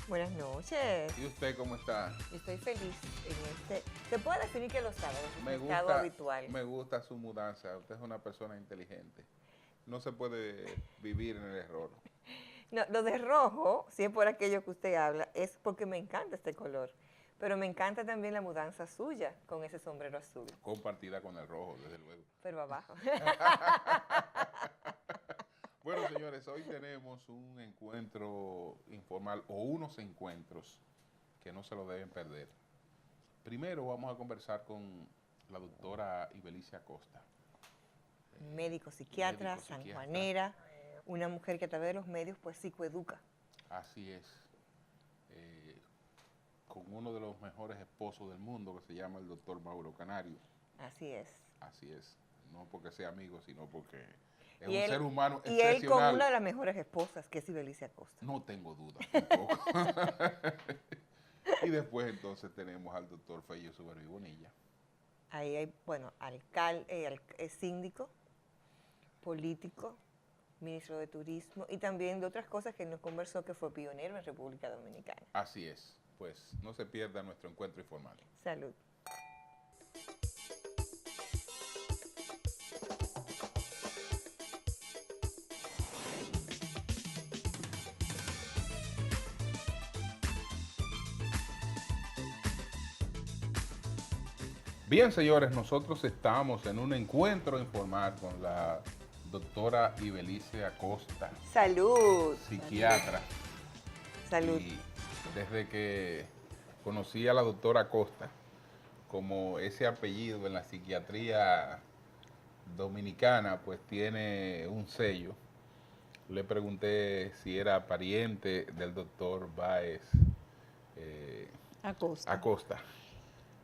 Buenas noches. ¿Y usted cómo está? Estoy feliz en este. Se puede definir que los sábados es Me mi estado gusta, habitual. me gusta su mudanza. Usted es una persona inteligente. No se puede vivir en el error. No, lo de rojo, si es por aquello que usted habla, es porque me encanta este color. Pero me encanta también la mudanza suya con ese sombrero azul. Compartida con el rojo, desde luego. Pero abajo. Bueno, señores, hoy tenemos un encuentro informal o unos encuentros que no se lo deben perder. Primero vamos a conversar con la doctora Ibelicia Costa. Médico psiquiatra, Médico psiquiatra. sanjuanera, una mujer que a través de los medios pues psicoeduca. Así es. Con uno de los mejores esposos del mundo que se llama el doctor Mauro Canario. Así es. Así es. No porque sea amigo, sino porque es Y un él, ser humano y él con excepcional. una de las mejores esposas, que es Ibelicia Costa. No tengo duda tampoco. Y después entonces tenemos al doctor Fello Subervi Bonilla. Ahí hay, bueno, alcalde, síndico, político, ministro de Turismo y también de otras cosas que nos conversó que fue pionero en República Dominicana. Así es. Pues no se pierda nuestro encuentro informal. Salud. Bien, señores, nosotros estamos en un encuentro informal con la doctora Ibelicia Acosta, Salud. psiquiatra. Salud. Y desde que conocí a la doctora Acosta, como ese apellido en la psiquiatría dominicana, pues tiene un sello. Le pregunté si era pariente del doctor Báez Acosta.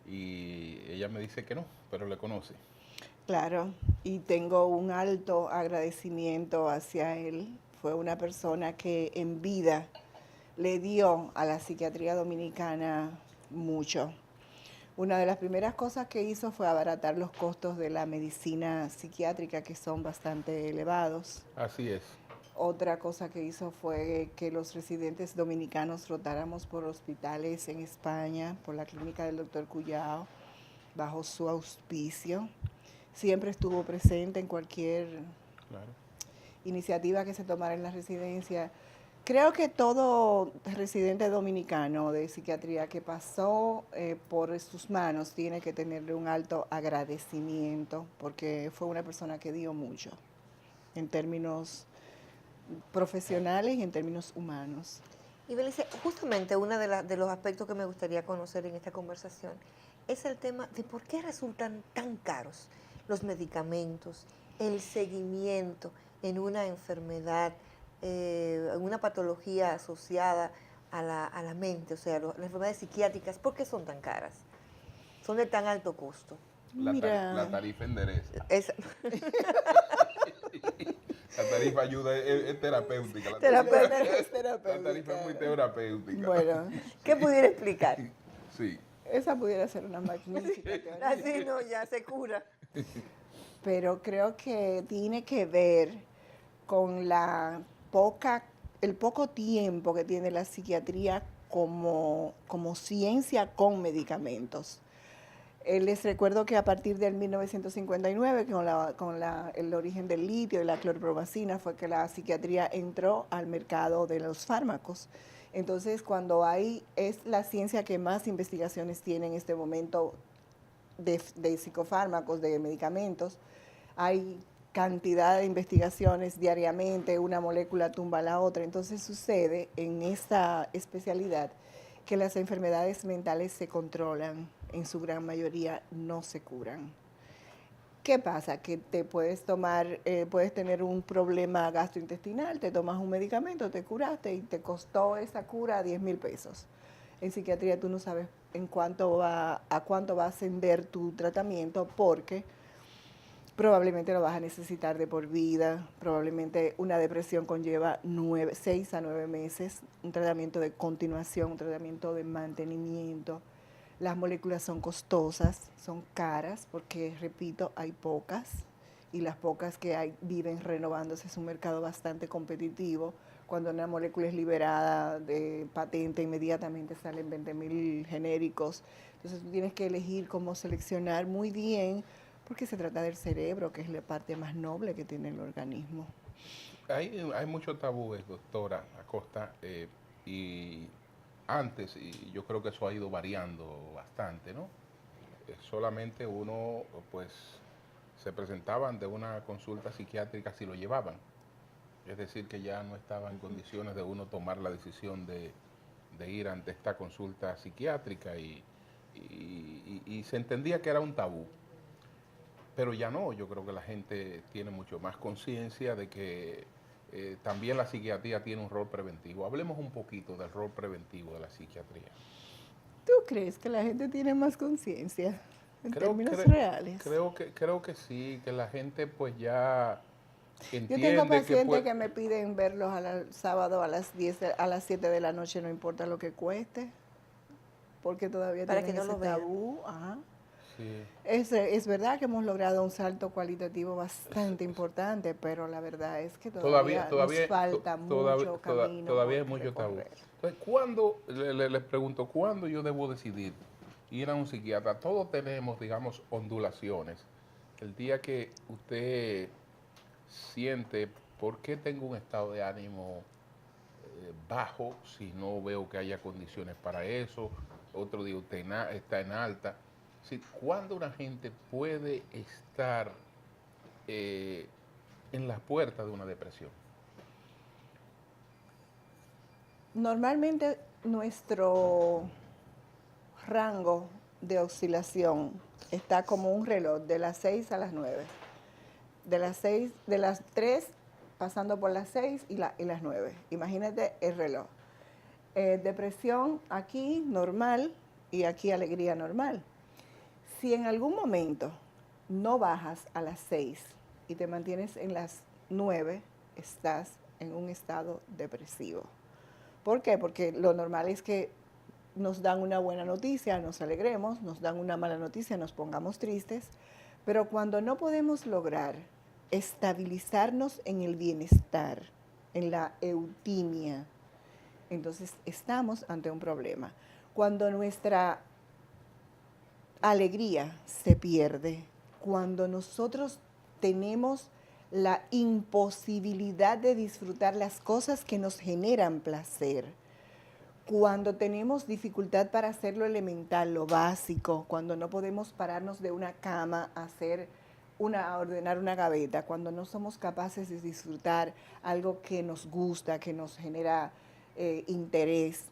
Y ella me dice que no, pero le conoce. Claro, y tengo un alto agradecimiento hacia él. Fue una persona que en vida le dio a la psiquiatría dominicana mucho. Una de las primeras cosas que hizo fue abaratar los costos de la medicina psiquiátrica, que son bastante elevados. Así es. Otra cosa que hizo fue que los residentes dominicanos rotáramos por hospitales en España, por la clínica del doctor Cuyao, bajo su auspicio. Siempre estuvo presente en cualquier iniciativa que se tomara en la residencia. Creo que todo residente dominicano de psiquiatría que pasó por sus manos tiene que tenerle un alto agradecimiento, porque fue una persona que dio mucho en términos profesionales y en términos humanos. Y Belice, justamente uno de los aspectos que me gustaría conocer en esta conversación es el tema de por qué resultan tan caros los medicamentos, el seguimiento en una enfermedad, en una patología asociada a la mente, o sea, las enfermedades psiquiátricas, ¿por qué son tan caras? Son de tan alto costo. La tarifa endereza. La tarifa ayuda, es terapéutica. Es terapéutica. La tarifa es muy terapéutica. Bueno. ¿Qué pudiera explicar? Sí. Esa pudiera ser una magnífica teoría. Así no, ya se cura. Pero creo que tiene que ver con el poco tiempo que tiene la psiquiatría como ciencia con medicamentos. Les recuerdo que a partir del 1959, con el origen del litio y la clorpromacina, fue que la psiquiatría entró al mercado de los fármacos. Entonces, es la ciencia que más investigaciones tiene en este momento de psicofármacos, de medicamentos. Hay cantidad de investigaciones diariamente, una molécula tumba a la otra. Entonces sucede en esta especialidad que las enfermedades mentales se controlan, en su gran mayoría no se curan. ¿Qué pasa? Que te puedes tener un problema gastrointestinal, te tomas un medicamento, te curaste y te costó esa cura 10,000 pesos. En psiquiatría tú no sabes a cuánto va a ascender tu tratamiento, porque probablemente lo vas a necesitar de por vida. Probablemente una depresión conlleva 6 a 9 meses, un tratamiento de continuación, un tratamiento de mantenimiento. Las moléculas son costosas, son caras, porque, repito, hay pocas, y las pocas que hay viven renovándose. Es un mercado bastante competitivo. Cuando una molécula es liberada de patente, inmediatamente salen 20.000 genéricos. Entonces tú tienes que elegir cómo seleccionar muy bien, porque se trata del cerebro, que es la parte más noble que tiene el organismo. Hay muchos tabúes, doctora Acosta, y antes, y yo creo que eso ha ido variando bastante, ¿no? Solamente uno, pues, se presentaba ante una consulta psiquiátrica si lo llevaban. Es decir, que ya no estaba en condiciones de uno tomar la decisión de ir ante esta consulta psiquiátrica y se entendía que era un tabú. Pero ya no, yo creo que la gente tiene mucho más conciencia de que también la psiquiatría tiene un rol preventivo. Hablemos un poquito del rol preventivo de la psiquiatría. ¿Tú crees que la gente tiene más conciencia en Creo, términos cre- reales? creo que sí, que la gente pues ya Yo tengo entiende que pacientes que me piden verlos sábado a las 10, a las 7 de la noche, no importa lo que cueste, porque todavía para que tienen no ese lo vean. tabú. Ajá. sí, Es verdad que hemos logrado un salto cualitativo bastante importante, pero la verdad es que todavía, todavía nos falta mucho camino todavía hay por mucho tabú. recorrer. Entonces, les pregunto, ¿cuándo yo debo decidir ir a un psiquiatra? Todos tenemos, digamos, ondulaciones. El día que usted siente, ¿por qué tengo un estado de ánimo bajo si no veo que haya condiciones para eso? Otro día usted está en alta. Sí, ¿cuándo una gente puede estar eh, en las puertas de una depresión? Normalmente nuestro rango de oscilación está como un reloj de las 6 a las 9. De las 3 pasando por las 6 y las 9. Imagínate el reloj. Depresión aquí normal y aquí alegría normal. Si en algún momento no bajas a las 6 y te mantienes en las 9, estás en un estado depresivo. ¿Por qué? Porque lo normal es que nos dan una buena noticia, nos alegremos, nos dan una mala noticia, nos pongamos tristes, pero cuando no podemos lograr estabilizarnos en el bienestar, en la eutimia, entonces estamos ante un problema. Cuando nuestra alegría se pierde, cuando nosotros tenemos la imposibilidad de disfrutar las cosas que nos generan placer, cuando tenemos dificultad para hacer lo elemental, lo básico, cuando no podemos pararnos de una cama a ordenar una gaveta, cuando no somos capaces de disfrutar algo que nos gusta, que nos genera interés,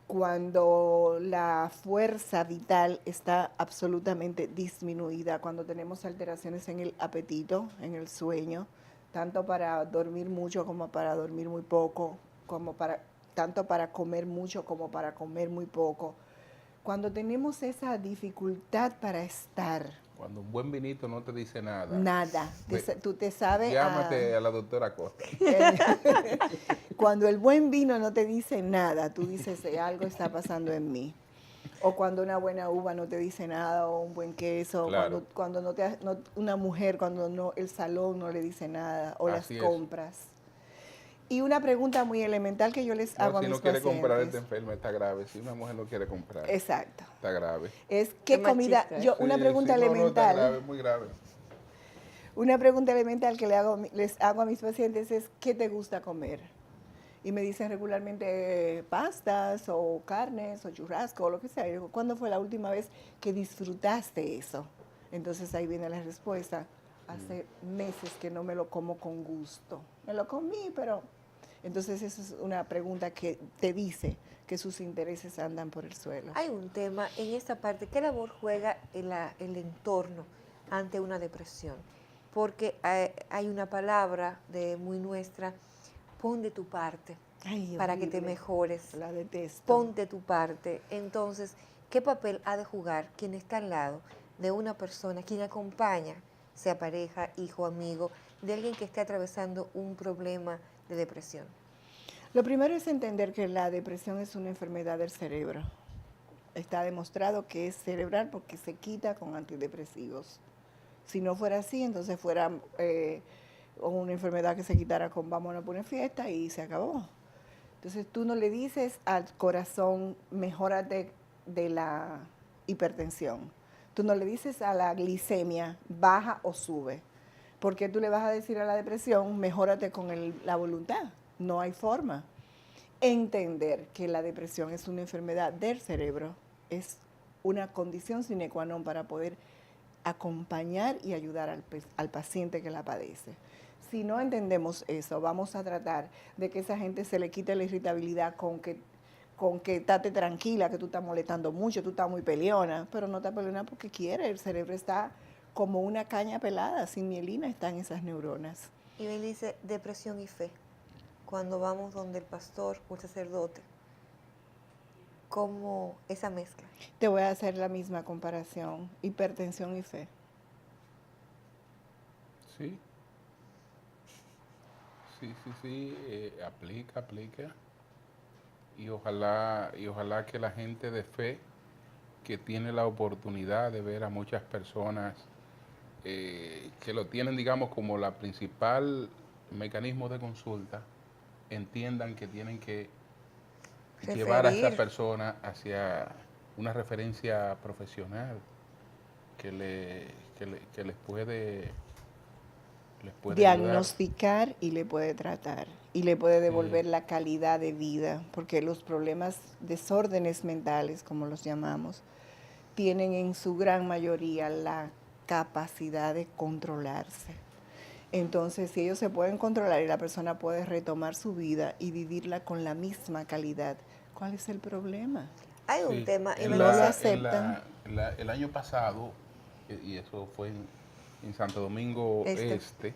cuando la fuerza vital está absolutamente disminuida, cuando tenemos alteraciones en el apetito, en el sueño, tanto para dormir mucho como para dormir muy poco, tanto para comer mucho como para comer muy poco. Cuando tenemos esa dificultad para estar. Cuando un buen vinito no te dice nada. Nada. Tú te sabes. Llámate a la doctora Costa. Cuando el buen vino no te dice nada, tú dices, algo está pasando en mí. O cuando una buena uva no te dice nada, o un buen queso, Claro. cuando una mujer, cuando no, el salón no le dice nada, o Así las es. compras. Y una pregunta muy elemental que yo les hago a mis Si no quiere pacientes. comprar, está enferma, está grave. Si una mujer no quiere comprar, Exacto. está grave. Es qué Qué comida. machista, Una Sí, pregunta sí, no, está elemental. grave, muy grave. Una pregunta elemental que les hago a mis pacientes es ¿qué te gusta comer? Y me dicen regularmente pastas o carnes o churrasco o lo que sea. Y digo, ¿cuándo fue la última vez que disfrutaste eso? Entonces ahí viene la respuesta. Hace meses que no me lo como con gusto. Me lo comí, pero... Entonces esa es una pregunta que te dice que sus intereses andan por el suelo. Hay un tema en esta parte, ¿qué labor juega el entorno ante una depresión? Porque hay una palabra muy nuestra, pon de tu parte Ay, para que te horrible. mejores. La detesto. Pon de tu parte. Entonces, ¿qué papel ha de jugar quien está al lado de una persona, quien acompaña, sea pareja, hijo, amigo, de alguien que esté atravesando un problema de depresión? Lo primero es entender que la depresión es una enfermedad del cerebro. Está demostrado que es cerebral porque se quita con antidepresivos. Si no fuera así, entonces fuera o una enfermedad que se quitara con vamos a una fiesta y se acabó. Entonces tú no le dices al corazón, mejórate de la hipertensión. Tú no le dices a la glicemia, baja o sube. ¿Por qué tú le vas a decir a la depresión, mejórate con la voluntad? No hay forma. Entender que la depresión es una enfermedad del cerebro es una condición sine qua non para poder acompañar y ayudar al paciente que la padece. Si no entendemos eso, vamos a tratar de que esa gente se le quite la irritabilidad con que estate tranquila, que tú estás molestando mucho, tú estás muy peleona, pero no estás peleona porque quiere, el cerebro está como una caña pelada, sin mielina están esas neuronas. Y me dice depresión y fe. Cuando vamos donde el pastor o el sacerdote, ¿cómo esa mezcla? Te voy a hacer la misma comparación, hipertensión y fe. Sí. Sí, aplica. Y ojalá que la gente de fe que tiene la oportunidad de ver a muchas personas que lo tienen, digamos, como la principal mecanismo de consulta, entiendan que tienen que llevar a esa persona hacia una referencia profesional que les puede diagnosticar ayudar. Y le puede tratar y le puede devolver la calidad de vida, porque los problemas, desórdenes mentales, como los llamamos, tienen en su gran mayoría la capacidad de controlarse. Entonces, si ellos se pueden controlar y la persona puede retomar su vida y vivirla con la misma calidad, ¿cuál es el problema? Hay un tema y no lo aceptan. El año pasado, y eso fue en Santo Domingo Este,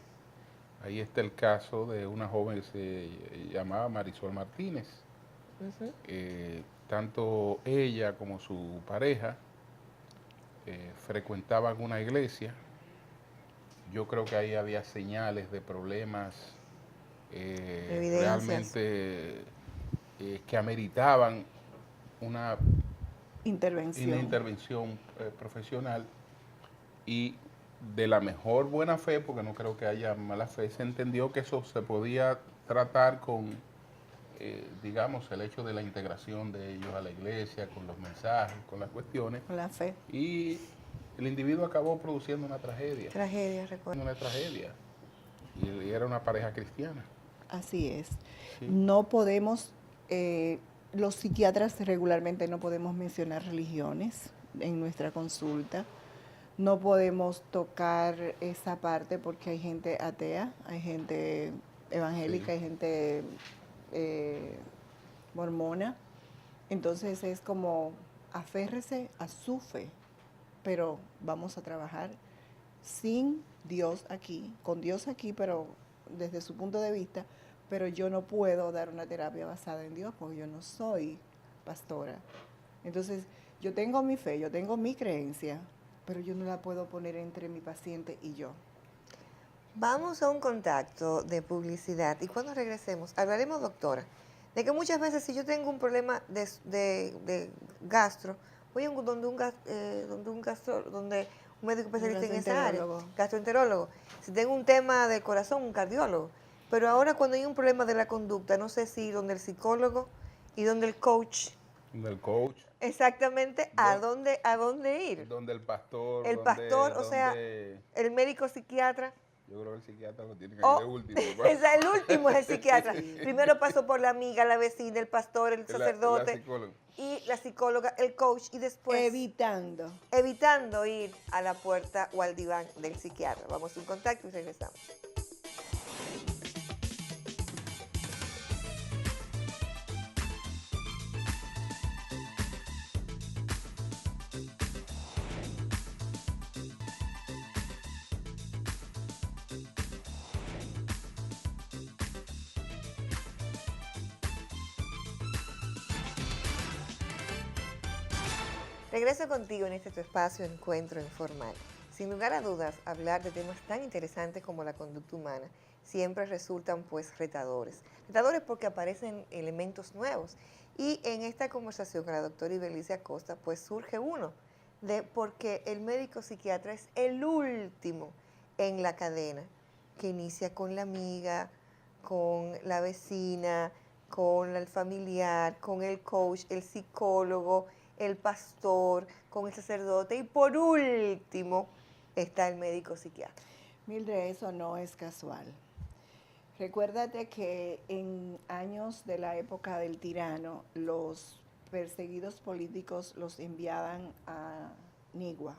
ahí está el caso de una joven que se llamaba Marisol Martínez. Tanto ella como su pareja frecuentaban una iglesia. Yo creo que ahí había señales de problemas realmente que ameritaban una intervención profesional, y de la mejor buena fe, porque no creo que haya mala fe, se entendió que eso se podía tratar con, digamos, el hecho de la integración de ellos a la iglesia, con los mensajes, con las cuestiones. Con la fe. Y el individuo acabó produciendo una tragedia. Recuerdo. Una tragedia. Y era una pareja cristiana. Así es. Sí. No podemos, los psiquiatras regularmente no podemos mencionar religiones en nuestra consulta. No podemos tocar esa parte porque hay gente atea, hay gente evangélica, hay gente mormona. Entonces es como aférrese a su fe, pero vamos a trabajar sin Dios aquí, con Dios aquí, pero desde su punto de vista, pero yo no puedo dar una terapia basada en Dios porque yo no soy pastora. Entonces, yo tengo mi fe, yo tengo mi creencia, pero yo no la puedo poner entre mi paciente y yo. Vamos a un contacto de publicidad y cuando regresemos hablaremos, doctora, de que muchas veces si yo tengo un problema de gastro, voy a donde un médico especialista en esa área, gastroenterólogo. Si tengo un tema del corazón, un cardiólogo. Pero ahora cuando hay un problema de la conducta, no sé si donde el psicólogo y donde el coach. Del coach. Exactamente, ¿a dónde ir? Donde el pastor. O sea, el médico psiquiatra. Yo creo que el psiquiatra lo tiene que ir de último. El último es el psiquiatra. Primero pasó por la amiga, la vecina, el pastor, el sacerdote. Y la psicóloga, el coach, y después evitando ir a la puerta o al diván del psiquiatra. Vamos a un contacto y regresamos. Regreso contigo en este tu espacio Encuentro Informal. Sin lugar a dudas, hablar de temas tan interesantes como la conducta humana siempre resultan pues retadores. Retadores porque aparecen elementos nuevos. Y en esta conversación con la doctora Ibelice Acosta pues surge uno, porque el médico psiquiatra es el último en la cadena que inicia con la amiga, con la vecina, con el familiar, con el coach, el psicólogo, el pastor, con el sacerdote y por último está el médico psiquiatra. Mildred, eso no es casual. Recuérdate que en años de la época del tirano, los perseguidos políticos los enviaban a Nigua.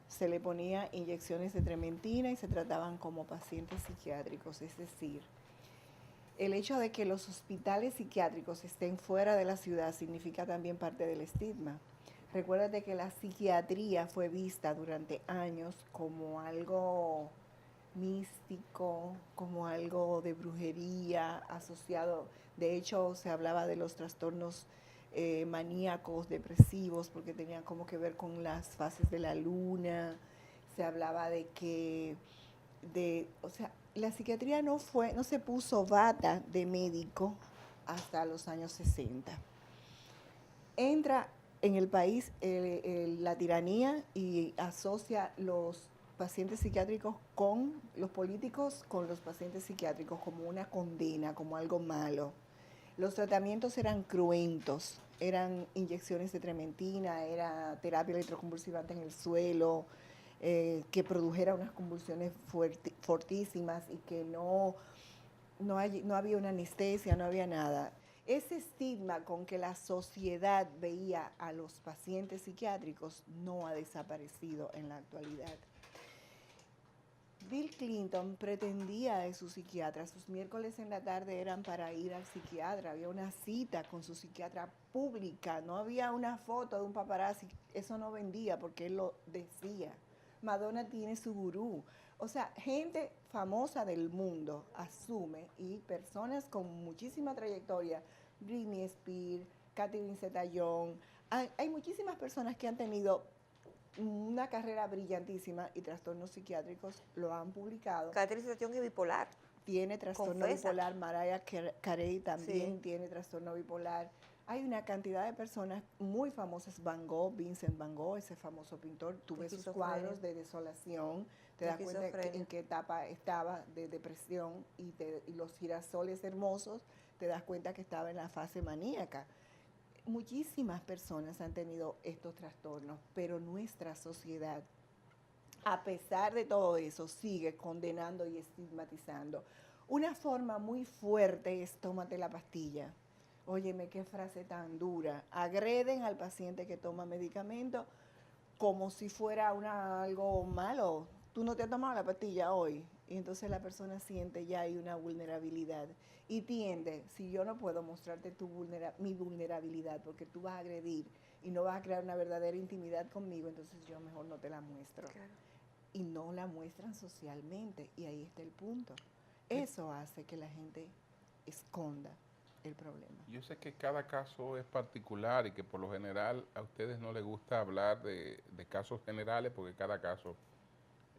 Se le ponía inyecciones de trementina y se trataban como pacientes psiquiátricos, es decir, el hecho de que los hospitales psiquiátricos estén fuera de la ciudad significa también parte del estigma. Recuérdate que la psiquiatría fue vista durante años como algo místico, como algo de brujería asociado. De hecho, se hablaba de los trastornos maníacos, depresivos, porque tenían como que ver con las fases de la luna. Se hablaba de que, o sea, la psiquiatría no se puso bata de médico hasta los años 60. Entra en el país la tiranía y asocia los pacientes psiquiátricos con los políticos, con los pacientes psiquiátricos como una condena, como algo malo. Los tratamientos eran cruentos, eran inyecciones de trementina, era terapia electroconvulsivante en el suelo, que produjera unas convulsiones fortísimas y que no había una anestesia, no había nada. Ese estigma con que la sociedad veía a los pacientes psiquiátricos no ha desaparecido en la actualidad. Bill Clinton pretendía de su psiquiatra, sus miércoles en la tarde eran para ir al psiquiatra, había una cita con su psiquiatra pública, no había una foto de un paparazzi, eso no vendía porque él lo decía. Madonna tiene su gurú, o sea, gente famosa del mundo asume y personas con muchísima trayectoria, Britney Spears, Catherine Zeta-Jones, hay muchísimas personas que han tenido una carrera brillantísima y trastornos psiquiátricos lo han publicado. Catherine Zeta-Jones es bipolar. Tiene trastorno Confesa. bipolar. Mariah Carey también Sí. tiene trastorno bipolar. Hay una cantidad de personas muy famosas. Van Gogh, Vincent Van Gogh, ese famoso pintor, tú ves sus cuadros de desolación, te das cuenta en qué etapa estaba de depresión y los girasoles hermosos, te das cuenta que estaba en la fase maníaca. Muchísimas personas han tenido estos trastornos, pero nuestra sociedad, a pesar de todo eso, sigue condenando y estigmatizando. Una forma muy fuerte es tómate la pastilla. Óyeme, qué frase tan dura. Agreden al paciente que toma medicamento como si fuera algo malo. Tú no te has tomado la pastilla hoy. Y entonces la persona siente ya hay una vulnerabilidad. Y tiende, si yo no puedo mostrarte mi vulnerabilidad porque tú vas a agredir y no vas a crear una verdadera intimidad conmigo, entonces yo mejor no te la muestro. Claro. Y no la muestran socialmente. Y ahí está el punto. Eso hace que la gente esconda el problema. Yo sé que cada caso es particular y que por lo general a ustedes no les gusta hablar de casos generales porque cada caso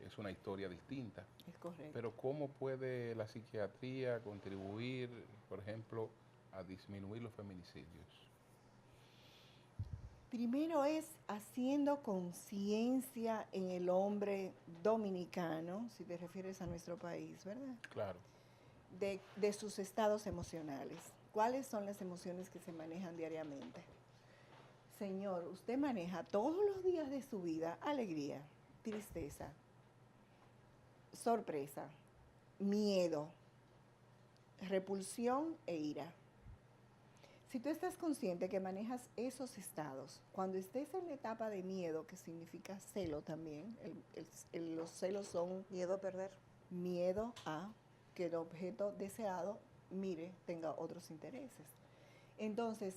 es una historia distinta. Es correcto. Pero ¿cómo puede la psiquiatría contribuir, por ejemplo, a disminuir los feminicidios? Primero es haciendo conciencia en el hombre dominicano, si te refieres a nuestro país, ¿verdad? Claro. De sus estados emocionales. ¿Cuáles son las emociones que se manejan diariamente? Señor, usted maneja todos los días de su vida alegría, tristeza, sorpresa, miedo, repulsión e ira. Si tú estás consciente que manejas esos estados, cuando estés en la etapa de miedo, que significa celo también, los celos son... Miedo a perder. Miedo a que el objeto deseado, tenga otros intereses. Entonces,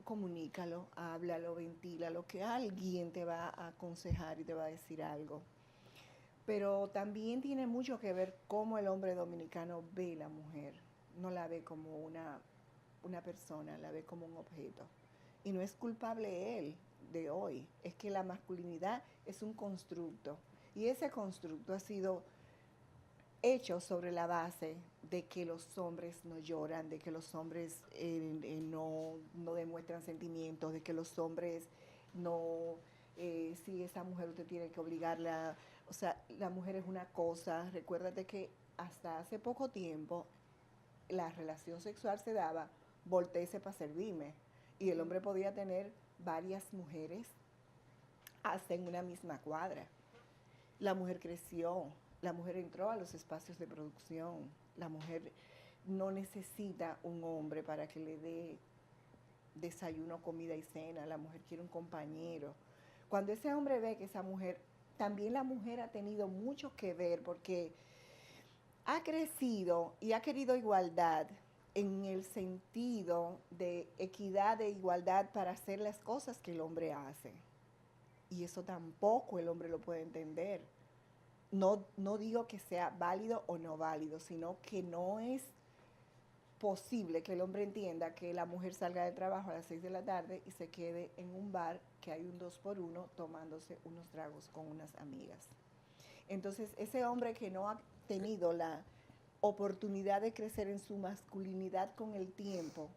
comunícalo, háblalo, ventílalo, que alguien te va a aconsejar y te va a decir algo. Pero también tiene mucho que ver cómo el hombre dominicano ve la mujer. No la ve como una persona, la ve como un objeto. Y no es culpable él de hoy, es que la masculinidad es un constructo. Y ese constructo ha sido hecho sobre la base de que los hombres no lloran, de que los hombres no demuestran sentimientos, de que los hombres no si esa mujer usted tiene que obligarla, o sea, la mujer es una cosa, recuérdate que hasta hace poco tiempo la relación sexual se daba, voltéese para servirme, y el hombre podía tener varias mujeres hasta en una misma cuadra. La mujer creció, la mujer entró a los espacios de producción, la mujer no necesita un hombre para que le dé desayuno, comida y cena, la mujer quiere un compañero. Cuando ese hombre ve que esa mujer, también la mujer ha tenido mucho que ver porque ha crecido y ha querido igualdad en el sentido de equidad e igualdad para hacer las cosas que el hombre hace. Y eso tampoco el hombre lo puede entender. No digo que sea válido o no válido, sino que no es posible que el hombre entienda que la mujer salga de trabajo a las 6 de la tarde y se quede en un bar que hay un 2x1 tomándose unos tragos con unas amigas. Entonces, ese hombre que no ha tenido la oportunidad de crecer en su masculinidad con el tiempo,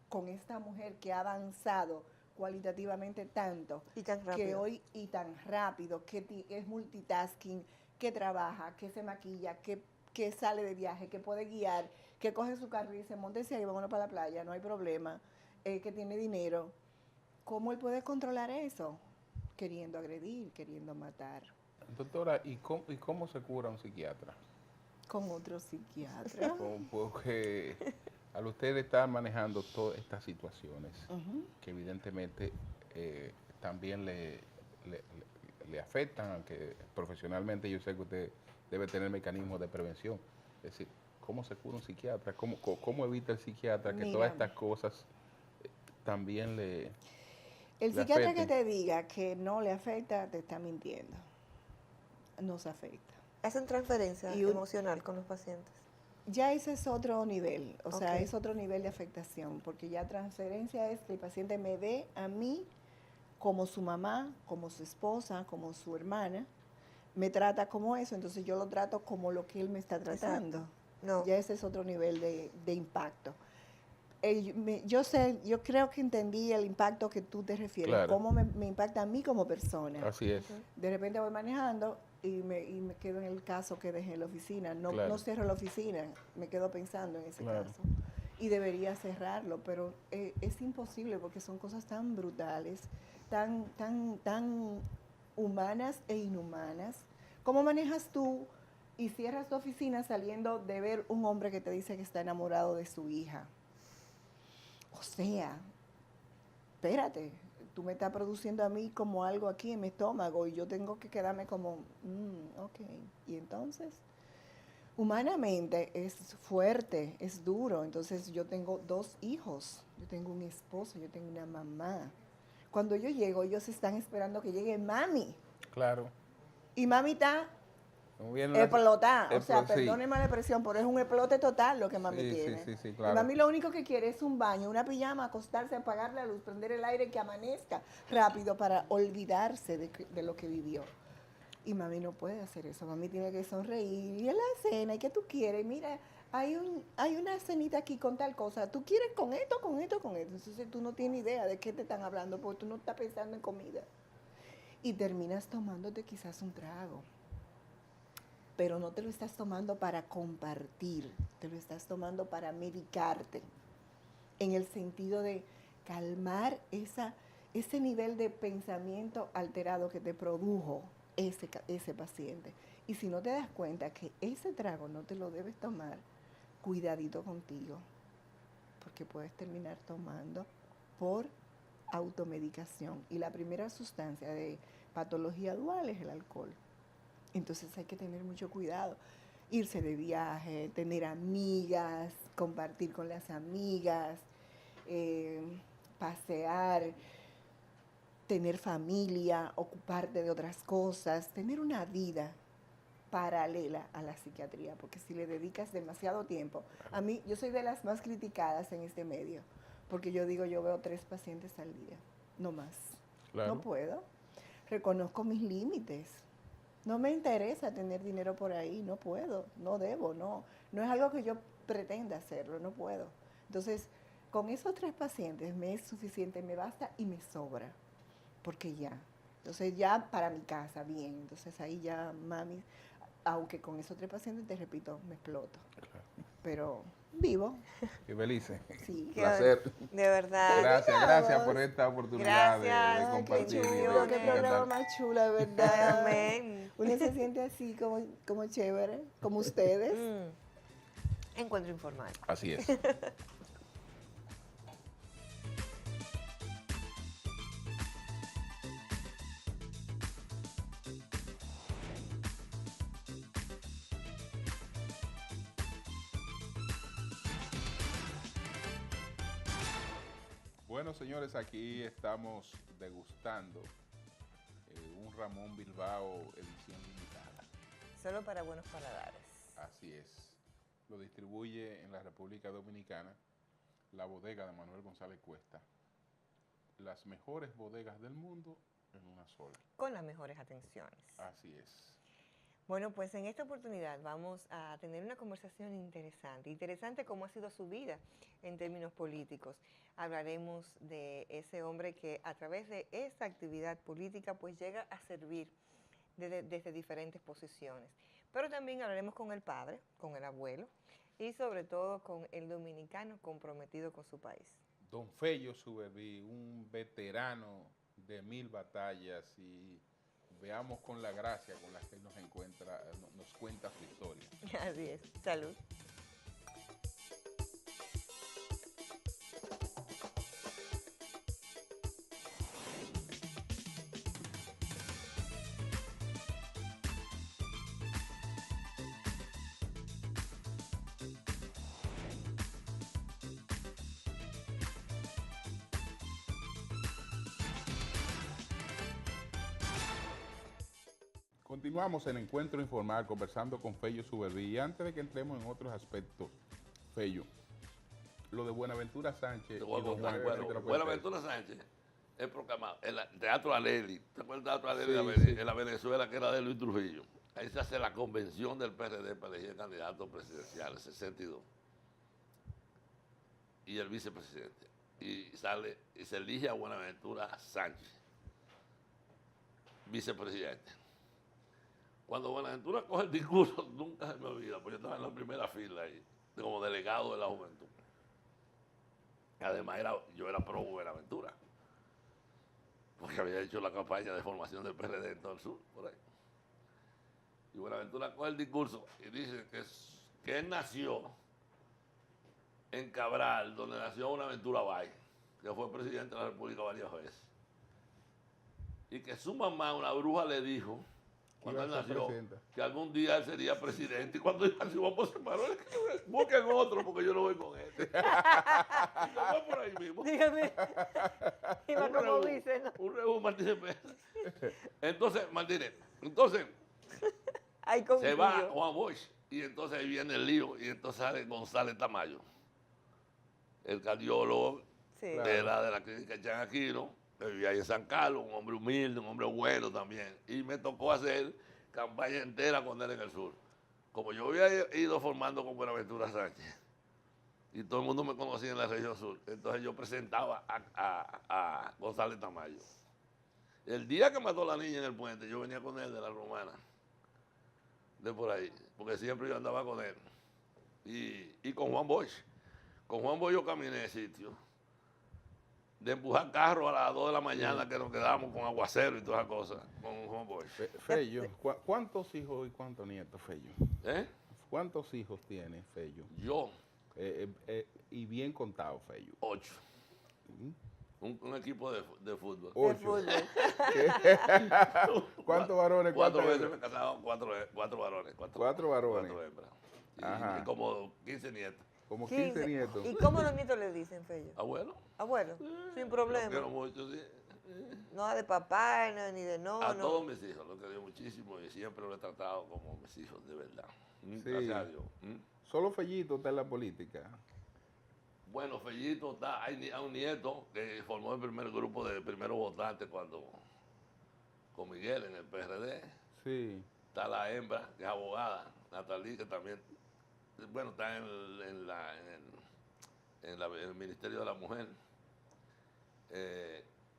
con esta mujer que ha avanzado cualitativamente tanto, Y tan rápido. que hoy y tan rápido, que es multitasking, que trabaja, que se maquilla, que sale de viaje, que puede guiar, que coge su carro y dice, móntese ahí, vámonos para la playa, no hay problema, que tiene dinero. ¿Cómo él puede controlar eso? Queriendo agredir, queriendo matar. Doctora, ¿y cómo se cura un psiquiatra? Con otro psiquiatra. Porque al usted estar manejando todas estas situaciones, que evidentemente también le afectan, aunque profesionalmente yo sé que usted debe tener mecanismos de prevención. Es decir, ¿cómo se cura un psiquiatra? ¿Cómo evita el psiquiatra que Mira, todas estas cosas también le el psiquiatra que afecten? te diga que no le afecta, te está mintiendo. Nos afecta. Hacen transferencia Y emocional con los pacientes. ya ese es otro nivel, o sea, Ok. es otro nivel de afectación, porque ya transferencia es que el paciente me ve a mí como su mamá, como su esposa, como su hermana, me trata como eso, entonces yo lo trato como lo que él me está tratando. Exacto. No. Ya ese es otro nivel de impacto. Yo creo que entendí el impacto que tú te refieres, Claro. cómo me impacta a mí como persona. Así es. Ujú. De repente voy manejando y me quedo en el caso que dejé en la oficina. No, Claro. no cierro la oficina, me quedo pensando en ese Claro. caso. Y debería cerrarlo, pero es imposible porque son cosas tan brutales, tan humanas e inhumanas. ¿Cómo manejas tú y cierras tu oficina saliendo de ver un hombre que te dice que está enamorado de su hija? O sea, espérate, tú me estás produciendo a mí como algo aquí en mi estómago y yo tengo que quedarme como, ok. Y entonces, humanamente es fuerte, es duro. Entonces yo tengo 2 hijos, yo tengo un esposo, yo tengo una mamá. Cuando yo llego, ellos están esperando que llegue mami. Claro. Y mami está Como viene la- explotada. O sea, sí. perdóneme la expresión, pero es un explote total lo que mami Sí, sí, tiene. sí, Y claro. mami lo único que quiere es un baño, una pijama, acostarse, apagar la luz, prender el aire, que amanezca rápido para olvidarse de lo que vivió. Y mami no puede hacer eso. Mami tiene que sonreír. Y en la cena, ¿y qué tú quieres? Mira, hay una cenita aquí con tal cosa. ¿Tú quieres con esto, con esto, con esto? Entonces tú no tienes idea de qué te están hablando porque tú no estás pensando en comida. Y terminas tomándote quizás un trago. Pero no te lo estás tomando para compartir, te lo estás tomando para medicarte, en el sentido de calmar ese nivel de pensamiento alterado que te produjo ese paciente. Y si no te das cuenta que ese trago no te lo debes tomar, cuidadito contigo, porque puedes terminar tomando por automedicación. Y la primera sustancia de patología dual es el alcohol. Entonces hay que tener mucho cuidado. Irse de viaje, tener amigas, compartir con las amigas, pasear, tener familia, ocuparte de otras cosas, tener una vida paralela a la psiquiatría, porque si le dedicas demasiado tiempo, a mí, yo soy de las más criticadas en este medio, porque yo digo, yo veo 3 pacientes al día, no más. Claro. No puedo. Reconozco mis límites. No me interesa tener dinero por ahí, no puedo, no debo, no es algo que yo pretenda hacerlo, no puedo. Entonces, con esos 3 pacientes me es suficiente, me basta y me sobra, porque ya Entonces ya para mi casa, bien. Entonces ahí ya mami, aunque con esos 3 pacientes, te repito, me exploto. Claro. Pero vivo, Y Belice, sí. Qué placer. De verdad. Gracias, gracias por Terminamos. esta oportunidad de Gracias. Ay, qué compartir. y chulo, qué de programa cantar. más chulo, de verdad. Amén. Uno se siente así como chévere, como ustedes. Encuentro informal. Así es. Bueno, señores, aquí estamos degustando un Ramón Bilbao edición limitada. Solo para buenos paladares. Así es. Lo distribuye en la República Dominicana la bodega de Manuel González Cuesta. Las mejores bodegas del mundo en una sola. Con las mejores atenciones. Así es. Bueno, pues en esta oportunidad vamos a tener una conversación interesante. Interesante cómo ha sido su vida en términos políticos. Hablaremos de ese hombre que a través de esa actividad política pues llega a servir desde diferentes posiciones. Pero también hablaremos con el padre, con el abuelo y sobre todo con el dominicano comprometido con su país. Don Fello Suberví, un veterano de 1000 batallas, y veamos con la gracia con la que él nos cuenta su historia. Así es. Salud. Continuamos el encuentro informal conversando con Fello Suberví. Y antes de que entremos en otros aspectos, Fello, lo de Buenaventura Sánchez y don Juan, Bueno, ¿te lo puedes Buenaventura Sánchez es proclamado. El Teatro Aleli, ¿te acuerdas del Teatro Aleli Sí. en la Venezuela, que era de Luis Trujillo? Ahí se hace la convención del PRD para elegir el candidato presidencial, el 62. Y el vicepresidente. Y se elige a Buenaventura Sánchez, vicepresidente. Cuando Buenaventura coge el discurso, nunca se me olvida, porque yo estaba en la primera fila ahí, como delegado de la juventud. Además, yo era pro Buenaventura, porque había hecho la campaña de formación del PRD en todo el sur, por ahí. Y Buenaventura coge el discurso y dice que él nació en Cabral, donde nació Buenaventura Bay, que fue presidente de la República varias veces. Y que su mamá, una bruja, le dijo, cuando él iba a ser nació, presidenta, que algún día él sería presidente. Y cuando él nació, vamos a separar, busquen otro, porque yo no voy con este. Yo voy por ahí mismo. Dígame. Iba Un como reú, dice, ¿no? un reú Martínez Pérez. Entonces, Martínez, Ahí se confundió. va Juan Bosch, y entonces ahí viene el lío, y entonces sale González Tamayo, el cardiólogo Sí. de la clínica Chan Aquino, que vivía ahí en San Carlos, un hombre humilde, un hombre bueno también. Y me tocó hacer campaña entera con él en el sur. Como yo había ido formando con Buenaventura Sánchez, y todo el mundo me conocía en la región sur, entonces yo presentaba a González Tamayo. El día que mató a la niña en el puente, yo venía con él de la Romana, de por ahí, porque siempre yo andaba con él. Y con Juan Bosch. Con Juan Bosch yo caminé el sitio de empujar carros a las 2 de la mañana, que nos quedábamos con aguacero y todas esas cosas, con Juan Bosch. Fello, ¿cuántos hijos y cuántos nietos, Fello? ¿Eh? ¿Cuántos hijos tiene Fello? Yo, Y bien contado, Fello. 8. Un equipo de fútbol. De 8. fútbol. ¿Cuántos varones? 4 cuántas veces me hembras? casaban, 4 varones. 4 varones. 4 hembras. Ajá. Y como 15 nietos. Como 15 nietos. ¿Y cómo los nietos le dicen, Fello? Abuelo. Abuelo, sin Los problema. quiero mucho, sí. No de papá, no, ni de no, A no. todos mis hijos los quería muchísimo y siempre los he tratado como mis hijos, de verdad. Sí. Gracias a Dios. Solo Fellito está en la política. Bueno, Fellito hay un nieto que formó el primer grupo de primeros votantes con Miguel en el PRD. Sí. Está la hembra, que es abogada, Natalie, que también, bueno, está en el Ministerio de la Mujer.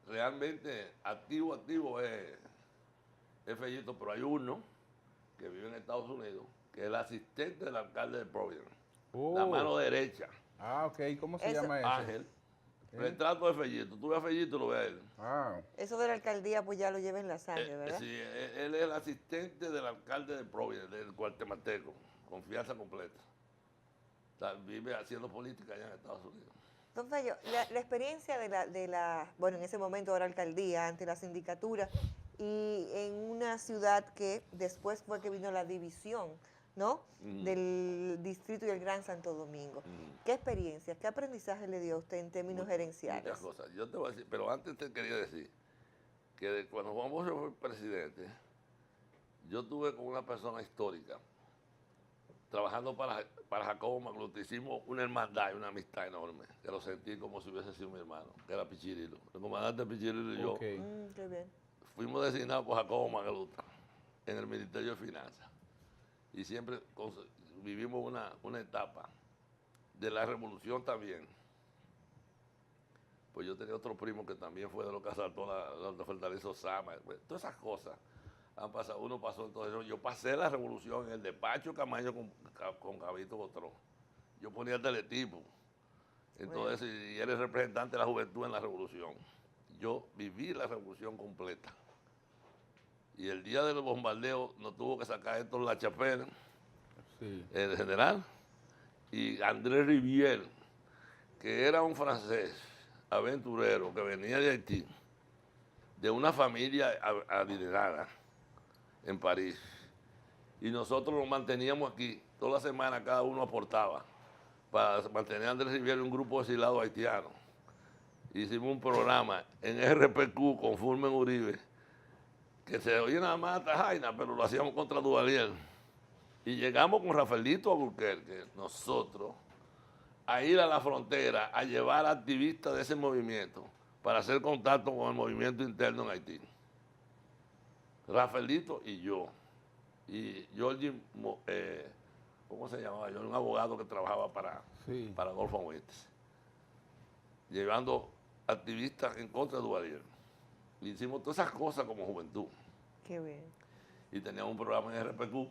realmente activo es Fellito, pero hay uno que vive en Estados Unidos, que es el asistente del alcalde de Providence, la mano derecha, Ah, ok. ¿Cómo se Eso- llama ese? Ángel. Retrato de Fellito. Tú ves a Fellito y lo ves a él. Ah, Eso de la alcaldía pues ya lo lleva en la sangre, ¿verdad? Sí, él es el asistente del alcalde de Providence, del guatemalteco, confianza completa. O sea, vive haciendo política allá en Estados Unidos. Don Fello, la experiencia bueno, en ese momento era alcaldía, ante la sindicatura, y en una ciudad que después fue que vino la división, ¿no? Del distrito y el Gran Santo Domingo. ¿Qué experiencias, qué aprendizaje le dio a usted en términos gerenciales? Muchas cosas. Yo te voy a decir, pero antes te quería decir que cuando Juan Bosch fue presidente, yo tuve con una persona histórica, trabajando para Jacobo Magluta, hicimos una hermandad y una amistad enorme, que lo sentí como si hubiese sido mi hermano, que era Pichirilo. El comandante Pichirilo y yo ok. Qué bien. fuimos designados por Jacobo Magluta en el Ministerio de Finanzas. Y siempre vivimos una etapa de la revolución también. Pues yo tenía otro primo que también fue de lo que asaltó la fortaleza Osama. Pues, todas esas cosas han pasado. Uno pasó entonces. Yo pasé la revolución en el despacho Camaño con Gabito Botró. Yo ponía el teletipo. Entonces, y él es representante de la juventud en la revolución. Yo viví la revolución completa. Y el día del bombardeo nos tuvo que sacar Héctor Lachapelle, Sí. el general, y André Rivière, que era un francés aventurero que venía de Haití, de una familia adinerada en París. Y nosotros nos manteníamos aquí, toda la semana cada uno aportaba para mantener a Andrés Rivière y un grupo de exilados haitianos. Hicimos un programa en RPQ con Fulmen Uribe, que se oye nada más hasta Jaina, pero lo hacíamos contra Duvalier. Y llegamos con Rafaelito Alburquerque, nosotros, a ir a la frontera a llevar activistas de ese movimiento para hacer contacto con el movimiento interno en Haití. Rafaelito y yo. Y Georgie, ¿cómo se llamaba? Yo era un abogado que trabajaba para Golfo Oates, llevando activistas en contra de Duvalier. Y hicimos todas esas cosas como juventud. Qué bien. Y teníamos un programa en RPQ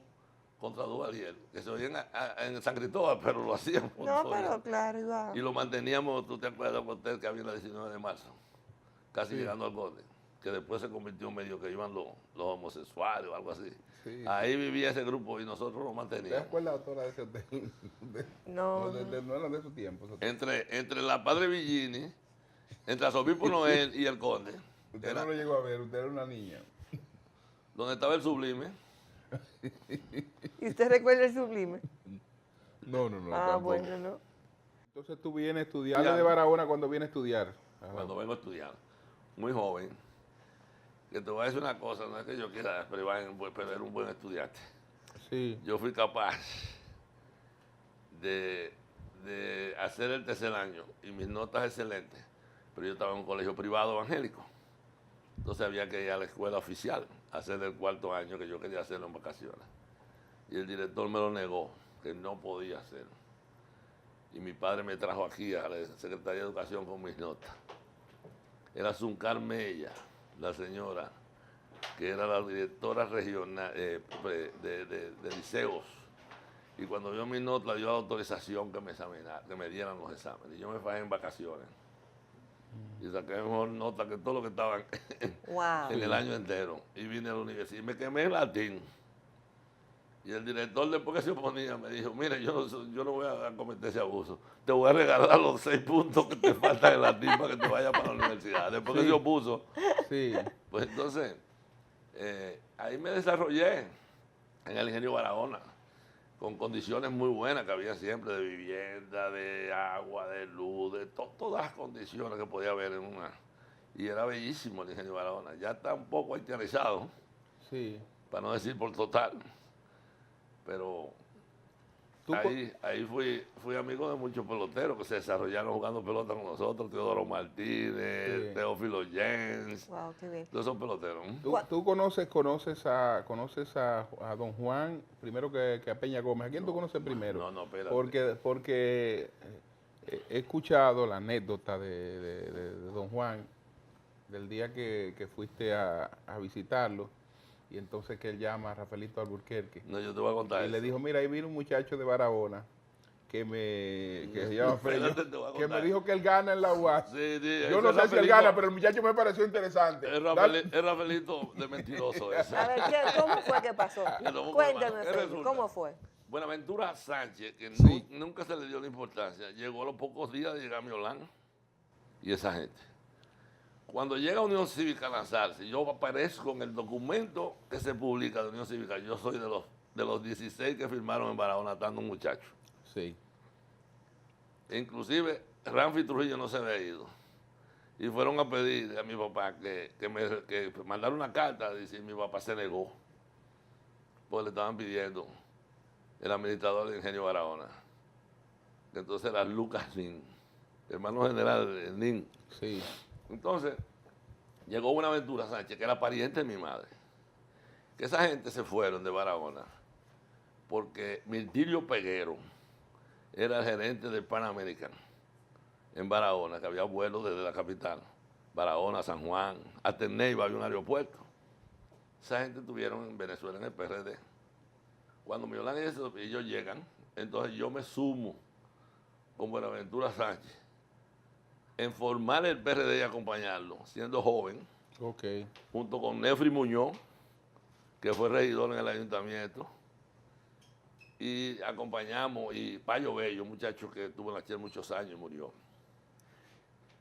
contra Duvalier, que se oía en San Cristóbal, pero lo hacíamos. No, pero claro, iba. Y lo manteníamos, tú te acuerdas, del hotel que había el 19 de marzo, casi llegando al Conde, que después se convirtió en medio que iban los homosexuales o algo así. Sí, Ahí vivía ese grupo y nosotros lo ¿Te manteníamos. acuerdas, doctora, de ese hotel? No, No era de su tiempo. Ese hotel. Entre la Padre Villini, entre Arzobispo Noel y el Conde, Usted no lo llegó a ver, usted era una niña. donde estaba el Sublime. ¿Y usted recuerda el Sublime? No, Ah, tampoco. bueno, no. Entonces tú vienes a estudiar. Habla de Barahona cuando vienes a estudiar. Ajá. Cuando vengo a estudiar, muy joven, que te voy a decir una cosa, no es que yo quiera perder un buen estudiante. Sí. Yo fui capaz de hacer el tercer año y mis notas excelentes, pero yo estaba en un colegio privado evangélico. Entonces había que ir a la escuela oficial a hacer el cuarto año que yo quería hacerlo en vacaciones. Y el director me lo negó, que no podía hacerlo. Y mi padre me trajo aquí a la Secretaría de Educación con mis notas. Era Zuncar Mella, la señora, que era la directora regional de liceos. Y cuando vio mis notas, dio la autorización que me dieran los exámenes. Y yo me fajé en vacaciones. Y saqué mejor nota que todo lo que estaban Wow. en el año entero. Y vine a la universidad y me quemé en latín. Y el director, después que se oponía, me dijo, mire, yo no voy a cometer ese abuso. Te voy a regalar los 6 puntos que te faltan en latín para que te vayas para la universidad. Después que se opuso, Sí. pues entonces, ahí me desarrollé en el Ingenio Barahona, con condiciones muy buenas que había siempre de vivienda, de agua, de luz, de todas las condiciones que podía haber en una. Y era bellísimo el Ingenio Barahona. Ya está un poco haitianizado, Sí. para no decir por total. Pero Tú ahí fui amigo de muchos peloteros que se desarrollaron jugando pelota con nosotros, Teodoro Martínez, Sí. Teófilo Jens, Wow, qué bien. todos esos peloteros. Tú conoces a don Juan, primero que a Peña Gómez. ¿A quién tú conoces primero? No, espérate. Porque he escuchado la anécdota de don Juan, del día que fuiste a visitarlo, y entonces que él llama a Rafaelito Alburquerque. No, yo te voy a contar Y eso. le dijo, mira, ahí vino un muchacho de Barahona que se llama Fello, Espérate, te voy a que me contar. dijo que él gana en la UAS. Sí, sí, Yo no sé si él gana, pero el muchacho me pareció interesante. Es Rafaelito de mentiroso ese. A ver, ¿cómo fue que pasó? ¿Cómo fue, Cuéntame, hermano? ¿Qué Feli, resulta? ¿cómo fue? Buenaventura Sánchez, que Sí. nunca se le dio la importancia, llegó a los pocos días de llegar a Miolán y esa gente. Cuando llega a Unión Cívica a lanzarse, yo aparezco en el documento que se publica de Unión Cívica. Yo soy de los 16 que firmaron en Barahona atando un muchacho. Sí. Inclusive, Ramfi Trujillo no se había ido. Y fueron a pedir a mi papá que mandara una carta, y mi papá se negó. Pues le estaban pidiendo el administrador del Ingenio Barahona. Que entonces era Lucas Nin, hermano general Nin. Sí. Entonces, llegó Buenaventura Sánchez, que era pariente de mi madre. Que esa gente se fueron de Barahona porque Mirtilio Peguero era el gerente del Pan American en Barahona, que había vuelos desde la capital, Barahona, San Juan, hasta en Neiva había un aeropuerto. Esa gente estuvieron en Venezuela en el PRD. Cuando Miolán y ellos llegan, entonces yo me sumo con Buenaventura Sánchez en formar el PRD y acompañarlo, siendo joven, Ok. junto con Nefri Muñoz, que fue regidor en el ayuntamiento, y acompañamos, y Payo Bello, un muchacho que estuvo en la Shell muchos años y murió,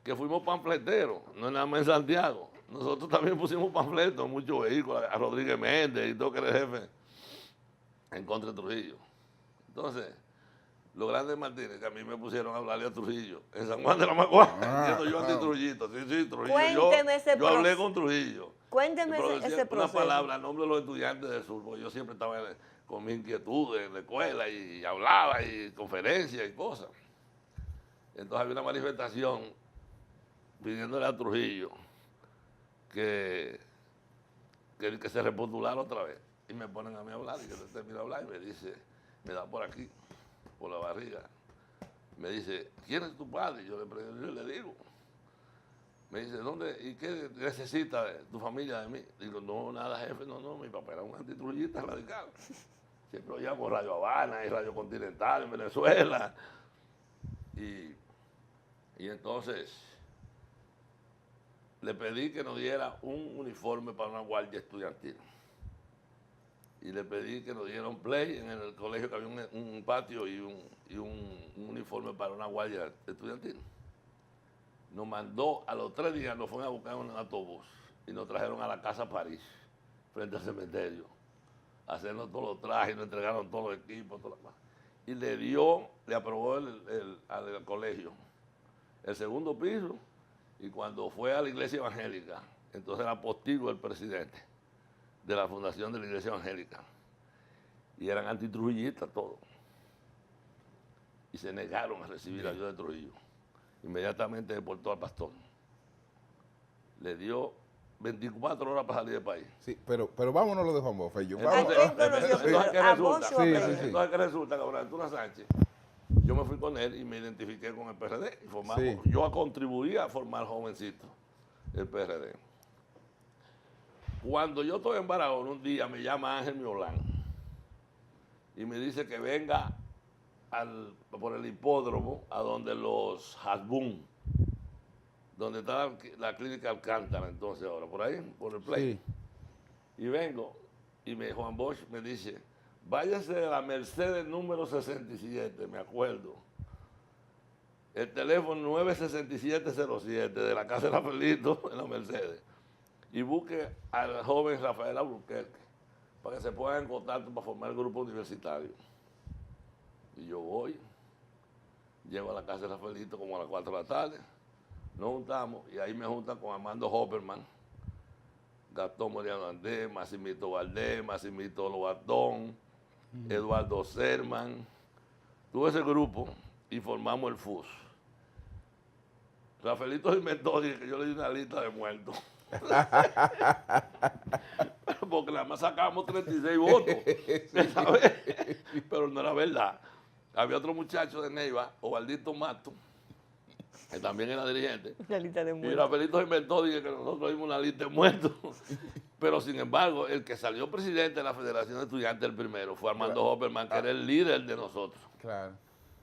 que fuimos panfleteros, no es nada más en Santiago. Nosotros también pusimos panfletos en muchos vehículos, a Rodríguez Méndez y todo, que era el jefe, en contra de Trujillo. Entonces, los grandes Martínez, que a mí me pusieron a hablarle a Trujillo, en San Juan de la Maguana, diciendo yo anti-Trujillito, sí, Trujillo. Cuénteme ese Yo hablé proceso. con Trujillo. Cuénteme Pero ese decía proceso. una palabra a nombre de los estudiantes del sur, porque yo siempre estaba con mis inquietudes en la escuela y hablaba y conferencias y cosas. Entonces había una manifestación pidiéndole a Trujillo que se repostulara otra vez. Y me ponen a mí a hablar, y yo le termino de hablar y me dice, me da por aquí, por la barriga. Me dice, ¿quién es tu padre? Yo le digo. Me dice, ¿dónde? ¿Y qué necesita tu familia de mí? Digo, no, nada, jefe, no, mi papá era un antitrujillista radical. Siempre oíamos Radio Habana y Radio Continental en Venezuela. Y entonces le pedí que nos diera un uniforme para una guardia estudiantil. Y le pedí que nos diera un play en el colegio, que había un patio y un uniforme para una guardia estudiantil. Nos mandó, a los 3 días nos fueron a buscar en un autobús y nos trajeron a la Casa París, frente al cementerio, a hacernos todos los trajes, nos entregaron todos los equipos, todas las cosas. Y le aprobó al colegio el segundo piso, y cuando fue a la iglesia evangélica, entonces era postigo el presidente de la fundación de la iglesia evangélica, y eran antitrujillistas todos, y se negaron a recibir ayuda de Trujillo. Inmediatamente deportó al pastor. Le dio 24 horas para salir del país. Sí, pero vámonos lo de Juan Bofe. Entonces, ¿qué ¿A resulta? vos o a Sí, Pedro? sí. Entonces, ¿qué resulta? Que Buenaventura Sánchez, yo me fui con él y me identifiqué con el PRD. Y formamos, Sí. yo contribuí a formar jovencito el PRD. Cuando yo estoy en Barahona, un día me llama Ángel Miolán y me dice que venga por el hipódromo a donde los Hasbun, donde está la clínica Alcántara, entonces ahora, por ahí, por el play. Sí. Y vengo, y Juan Bosch me dice, váyase de la Mercedes número 67, me acuerdo. El teléfono 96707 de la casa de Rafaelito en la Mercedes. Y busque al joven Rafael Alburquerque para que se pongan en contacto para formar el grupo universitario. Y yo voy, llego a la casa de Rafaelito como a las 4 de la tarde, nos juntamos y ahí me juntan con Armando Hopperman, Gastón Moriano Andés, Massimito Valdés, Massimito Lobatón, Eduardo Serman. Tuve ese grupo y formamos el FUS. Rafaelito inventó que yo le di una lista de muertos. Porque nada más sacábamos 36 votos, ¿sabes? Pero no era verdad. Había otro muchacho de Neiva, Ovaldito Mato, que también era dirigente. La lista de Y muertos. Rafaelito inventó dije, que nosotros vimos una lista de muertos. Pero sin embargo, el que salió presidente de la Federación de Estudiantes el primero fue Armando Hopperman, que era el líder de nosotros, Claro.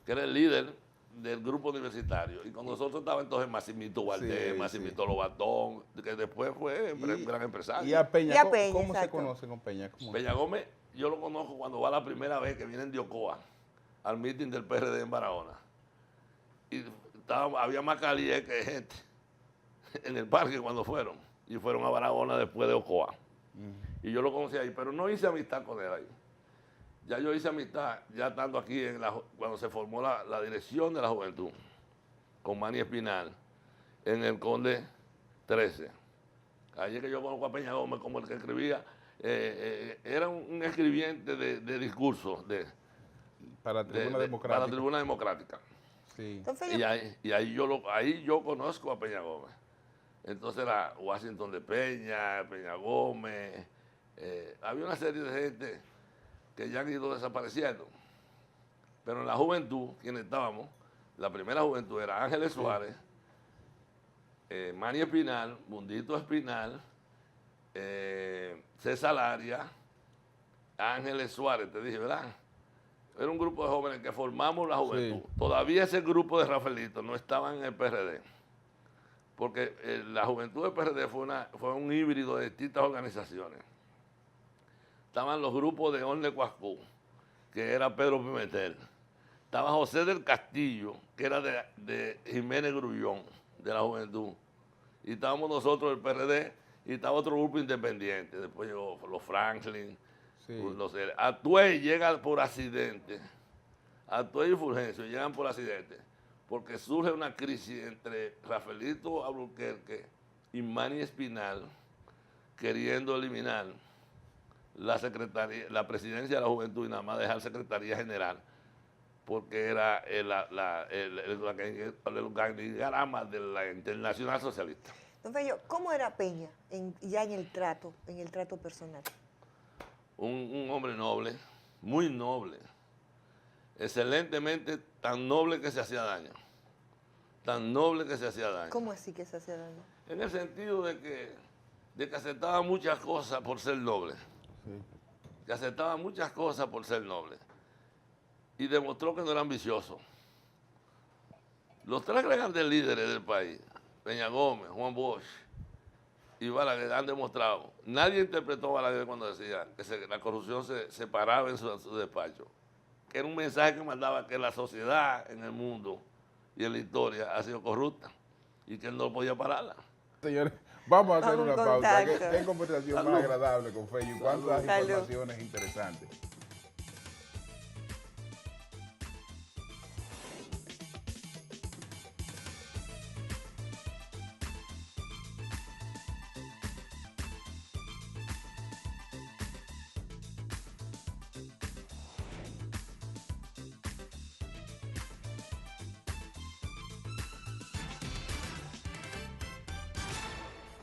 que era el líder del grupo universitario. Y con nosotros estaba entonces Massimito Valdés, Sí, Massimito sí. Lobatón, que después fue un gran empresario. Y a Peña, Y a ¿cómo, Peña, cómo se exacto. conoce con Peña? ¿Cómo? Peña Gómez, yo lo conozco cuando va la primera vez que vienen de Ocoa al meeting del PRD en Barahona. Y había más calidad que gente en el parque cuando fueron. Y fueron a Barahona después de Ocoa. Y yo lo conocí ahí, pero no hice amistad con él ahí. Ya yo hice amistad, ya estando aquí cuando se formó la dirección de la juventud, con Manny Espinal, en el Conde 13. Allí es que yo conozco a Peña Gómez como el que escribía, era un escribiente de discursos Para la Tribuna para Democrática. la Tribuna Democrática. Sí. Entonces, Y ahí yo conozco a Peña Gómez. Entonces era Washington de Peña, Peña Gómez, había una serie de gente que ya han ido desapareciendo. Pero en la juventud, quienes estábamos, la primera juventud era Ángeles Suárez, Manny Espinal, Mundito Espinal, César Arias, Ángeles Suárez, te dije, ¿verdad? Era un grupo de jóvenes que formamos la juventud. Sí. Todavía ese grupo de Rafaelito no estaba en el PRD, porque la juventud del PRD fue un híbrido de distintas organizaciones. Estaban los grupos de Orne Cuascú, que era Pedro Pimentel. Estaba José del Castillo, que era de Jiménez Grullón, de la juventud. Y estábamos nosotros del PRD, y estaba otro grupo independiente. Después llegó los Franklin. Sí. Atuey llega por accidente. Atuey y Fulgencio llegan por accidente. Porque surge una crisis entre Rafaelito Albuquerque y Manny Espinal, queriendo eliminar la presidencia de la juventud y nada más dejar secretaría general, porque era el organigrama de la Internacional Socialista. don Fello, ¿cómo era Peña ya en el trato personal? Un hombre noble, muy noble, excelentemente tan noble que se hacía daño, tan noble que se hacía daño. ¿Cómo así que se hacía daño? En el sentido de que aceptaba muchas cosas por ser noble, Sí. que aceptaba muchas cosas por ser noble, y demostró que no era ambicioso. Los tres grandes líderes del país, Peña Gómez, Juan Bosch y Balaguer, han demostrado. Nadie interpretó a Balaguer cuando decía que la corrupción se paraba en su despacho, que era un mensaje que mandaba que la sociedad en el mundo y en la historia ha sido corrupta y que él no podía pararla. Señores, vamos a hacer Vamos una con pausa. contacto. Qué conversación Salud. más agradable con Fello y cuántas Salud. informaciones interesantes.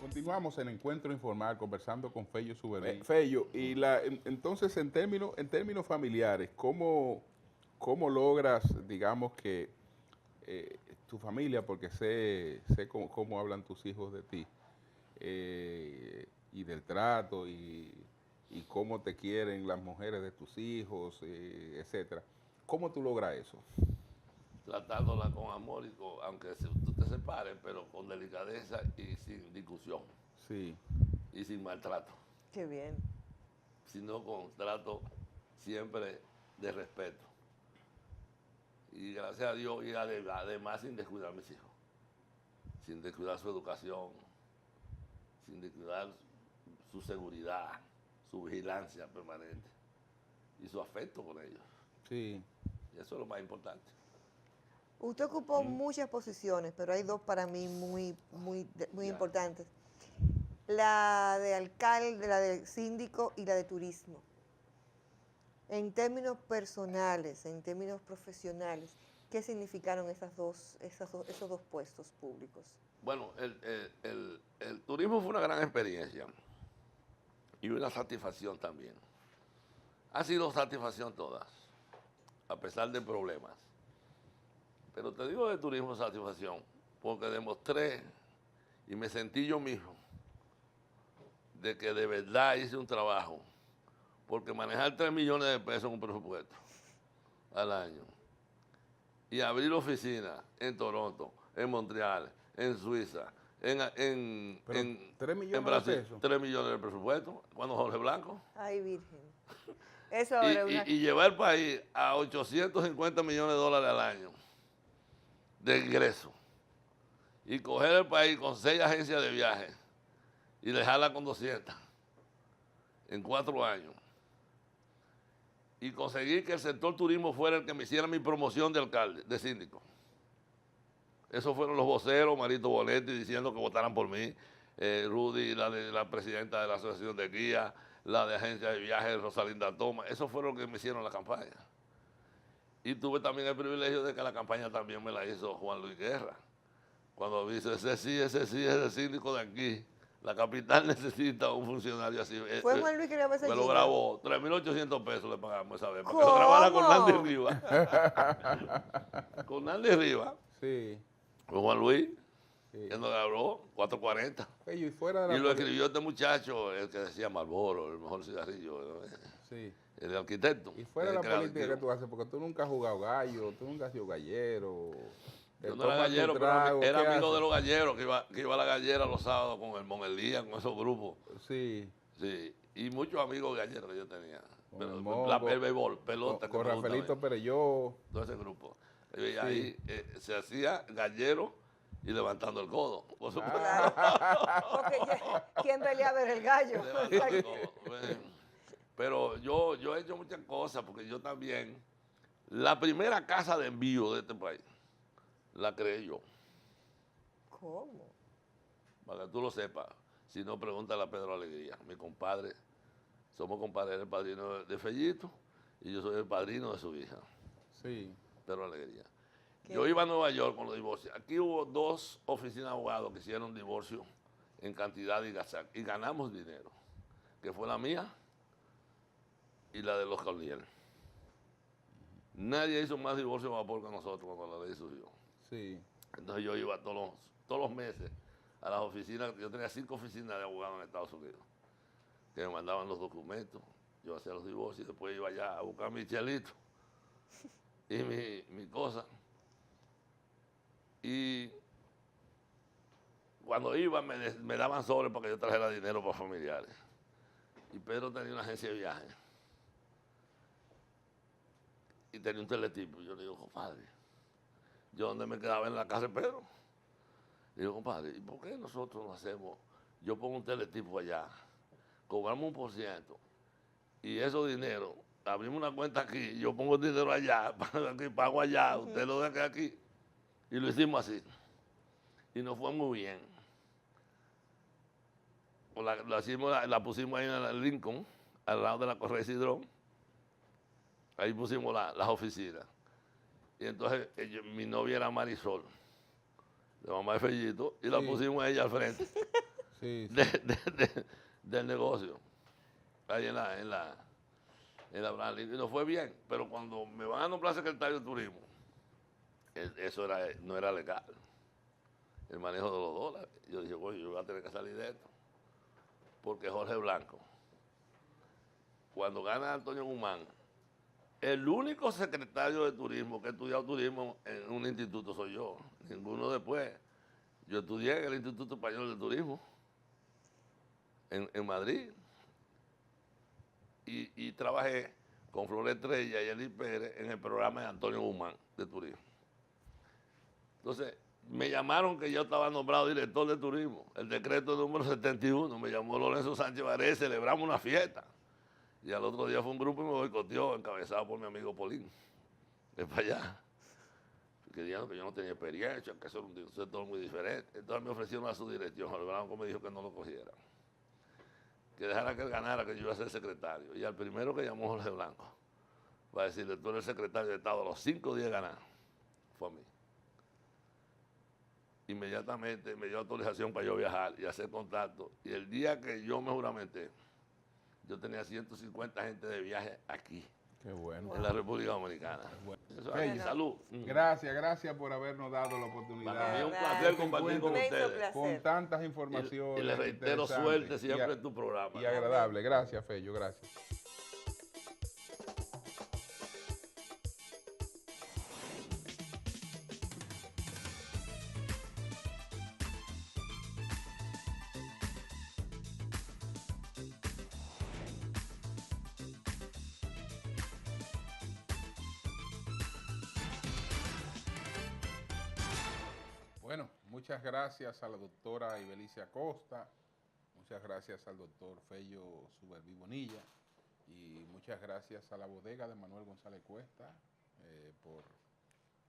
Continuamos en Encuentro Informal conversando con Fello Suberé. Fello, y entonces en términos familiares, ¿cómo logras, digamos que tu familia, porque sé cómo hablan tus hijos de ti, y del trato y cómo te quieren las mujeres de tus hijos, etcétera? ¿Cómo tú logras eso? Tratándola con amor, aunque tú te separes, pero con delicadeza y sin discusión Sí. y sin maltrato, Qué bien. sino con trato siempre de respeto. Y gracias a Dios, y además sin descuidar a mis hijos, sin descuidar su educación, sin descuidar su seguridad, su vigilancia permanente y su afecto con ellos. Sí. Y eso es lo más importante. Usted ocupó muchas posiciones, pero hay dos para mí muy Ya. importantes. La de alcalde, la de síndico y la de turismo. En términos personales, en términos profesionales, ¿qué significaron esos dos puestos públicos? Bueno, el turismo fue una gran experiencia y una satisfacción también. Ha sido satisfacción todas, a pesar de problemas. Pero te digo de turismo satisfacción, porque demostré y me sentí yo mismo de que de verdad hice un trabajo, porque manejar 3 millones de pesos en un presupuesto al año y abrir oficinas en Toronto, en Montreal, en Suiza, en 3 millones en Brasil, de pesos. 3 millones de presupuesto, cuando Jorge Blanco, Ay, Virgen. Eso ahora es una... y llevar el país a 850 millones de dólares al año de ingreso y coger el país con 6 agencias de viaje y dejarla con 200 en 4 años y conseguir que el sector turismo fuera el que me hiciera mi promoción de alcalde, de síndico. Esos fueron los voceros, Marito Bonetti diciendo que votaran por mí, Rudy, la presidenta de la Asociación de Guías, la de Agencia de Viajes, Rosalinda Toma. Esos fueron los que me hicieron la campaña. Y tuve también el privilegio de que la campaña también me la hizo Juan Luis Guerra. Cuando dice, ese sí es el síndico de aquí. La capital necesita un funcionario así. ¿Fue Juan Luis que grabó ese Me lo jingle? grabó. 3.800 pesos le pagamos esa vez. Para que ¿Cómo? lo grabara con Nandy Rivas. Con Nandy Rivas. Sí. Con Juan Luis. Sí. Que nos grabó 440. Oye, y fuera de la Y lo política- escribió este muchacho, el que decía Marlboro, el mejor cigarrillo. Sí. El arquitecto. Y fuera de el la política que tú haces, porque tú nunca has jugado gallo, tú nunca has sido gallero. te Yo no era tomas tu gallero, pero trago, era ¿qué amigo haces? de los galleros, que iba a la gallera los sábados con el Monelía, con esos grupos. Sí. Sí, y muchos amigos galleros que yo tenía. Con Pero, el Mongo, el béisbol, pelota. Con que me gusta a mí, Rafaelito Pereyó. todo ese grupo. Y ahí se hacía gallero y levantando el codo. Por supuesto. Claro. Porque ¿quién peleaba era el gallo? Levantando el codo. Pero yo he hecho muchas cosas, porque yo también, la primera casa de envío de este país, la creé yo. ¿Cómo? Para que tú lo sepas, si no, pregúntale a Pedro Alegría, mi compadre. Somos compadres, el padrino de Fellito y yo soy el padrino de su hija, Sí. Pedro Alegría. ¿Qué? Yo iba a Nueva York con los divorcios. Aquí hubo 2 oficinas de abogados que hicieron divorcio en cantidad y ganamos dinero, que fue la mía y la de los Corniel. Nadie hizo más divorcio de vapor que nosotros cuando la ley surgió. Sí. Entonces yo iba todos los meses a las oficinas. Yo tenía 5 oficinas de abogados en Estados Unidos que me mandaban los documentos. Yo hacía los divorcios y después iba allá a buscar mi chelito y mi cosa. Y cuando iba me daban sobres para que yo trajera dinero para familiares. Y Pedro tenía una agencia de viajes. Y tenía un teletipo. Y yo le digo, compadre, ¿yo dónde me quedaba? En la casa de Pedro. Le digo, compadre, ¿y por qué nosotros no hacemos? Yo pongo un teletipo allá, cobramos 1%, y esos dineros, abrimos una cuenta aquí, yo pongo el dinero allá, pago allá, usted lo deja aquí. Y lo hicimos así. Y nos fue muy bien. La pusimos ahí en el Lincoln, al lado de la Correa Cidrón. Ahí pusimos las oficinas. Y entonces mi novia era Marisol, la mamá de Fellito, y la Sí. pusimos a ella al frente Sí. del negocio, ahí en la Abraham Lincoln. Y nos fue bien, pero cuando me van a nombrar secretario de turismo, eso no era legal, el manejo de los dólares. Yo dije, oye, yo voy a tener que salir de esto, porque Jorge Blanco, cuando gana Antonio Guzmán, el único secretario de turismo que ha estudiado turismo en un instituto soy yo, ninguno después. Yo estudié en el Instituto Español de Turismo, en Madrid, y trabajé con Flor Estrella y Eli Pérez en el programa de Antonio Guzmán de turismo. Entonces, me llamaron que yo estaba nombrado director de turismo, el decreto número 71, me llamó Lorenzo Sánchez Varés, celebramos una fiesta. Y al otro día fue un grupo y me boicoteó, encabezado por mi amigo Polín, de para allá. Que dijeron que yo no tenía experiencia, que eso era un sector muy diferente. Entonces me ofrecieron a su dirección. Jorge Blanco me dijo que no lo cogiera, que dejara que él ganara, que yo iba a ser secretario. Y al primero que llamó Jorge Blanco, va a decirle, tú eres el secretario de Estado, a los 5 días de ganar, fue a mí. Inmediatamente me dio autorización para yo viajar y hacer contacto. Y el día que yo me juramenté, yo tenía 150 gente de viaje aquí. Qué bueno. en la República Dominicana. Bueno. Eso Fello, es, salud. Gracias por habernos dado la Para oportunidad. mí es un Verdad. placer compartir con Inmenso ustedes. placer. Con tantas informaciones. Y les reitero interesantes suerte siempre en tu programa. y agradable. Gracias, Fello, gracias. Bueno, muchas gracias a la doctora Ibelicia Costa, muchas gracias al doctor Fello Suberví Bonilla y muchas gracias a la bodega de Manuel González Cuesta por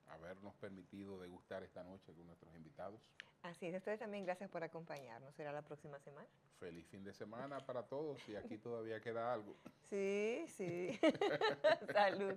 habernos permitido degustar esta noche con nuestros invitados. Así es, ustedes también gracias por acompañarnos. ¿Será la próxima semana? Feliz fin de semana para todos y aquí todavía queda algo. Sí, sí. Salud.